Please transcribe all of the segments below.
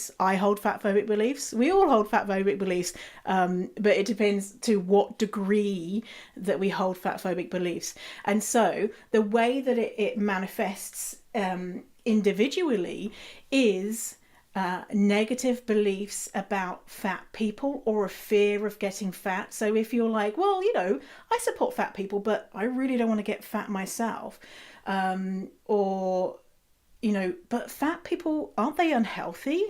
beliefs. I hold fatphobic beliefs. We all hold fatphobic beliefs, but it depends to what degree that we hold fatphobic beliefs. And so the way that it manifests individually is negative beliefs about fat people, or a fear of getting fat. So if you're like, well, I support fat people, but I really don't want to get fat myself, or but fat people, aren't they unhealthy?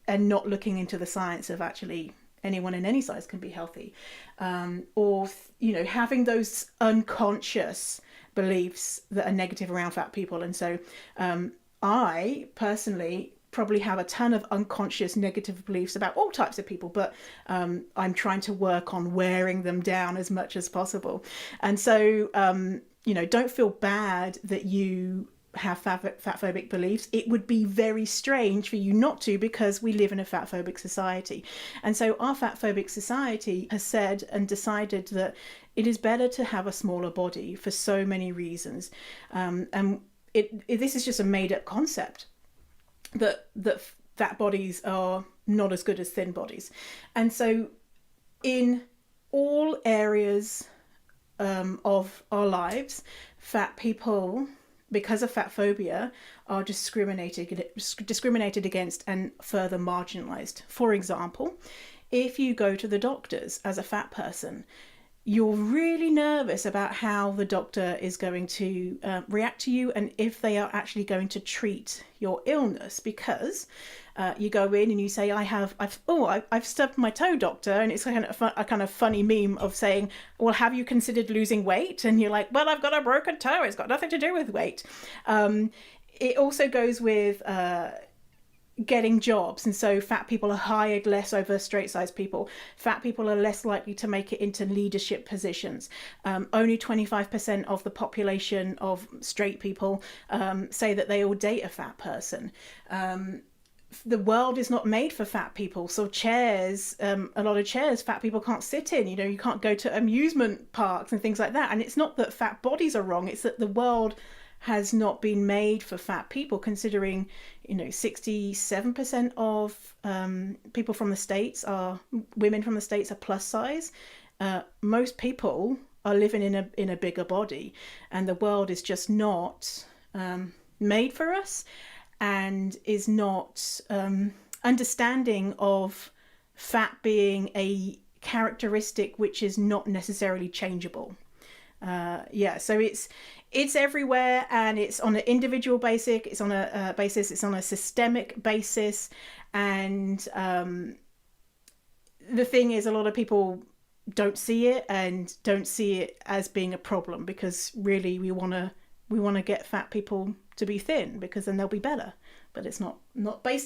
And not looking into the science of actually anyone in any size can be healthy, or having those unconscious beliefs that are negative around fat people. And so I personally probably have a ton of unconscious negative beliefs about all types of people, but I'm trying to work on wearing them down as much as possible. And so don't feel bad that you have fatphobic beliefs. It would be very strange for you not to, because we live in a fatphobic society. And so our fatphobic society has said and decided that it is better to have a smaller body for so many reasons. And this is just a made-up concept that fat bodies are not as good as thin bodies. And so in all areas of our lives, fat people, because of fat phobia, are discriminated against and further marginalized. For example, if you go to the doctors as a fat person, you're really nervous about how the doctor is going to react to you, and if they are actually going to treat your illness, because you go in and you say, I've stubbed my toe, doctor, and it's a kind of funny meme of saying, well, have you considered losing weight? And you're like, well, I've got a broken toe, it's got nothing to do with weight. It also goes with getting jobs, and so fat people are hired less over straight sized people. Fat people are less likely to make it into leadership positions. Only 25% of the population of straight people say that they will date a fat person. The world is not made for fat people. So chairs, a lot of chairs, fat people can't sit in. You can't go to amusement parks and things like that. And it's not that fat bodies are wrong, it's that the world has not been made for fat people, considering 67% of people from the States women from the States are plus size. Most people are living in a bigger body, and the world is just not made for us, and is not understanding of fat being a characteristic which is not necessarily changeable. So it's everywhere, and it's on an individual basis, it's on a systemic basis. And the thing is, a lot of people don't see it as being a problem, because really we want to get fat people to be thin, because then they'll be better. But it's not based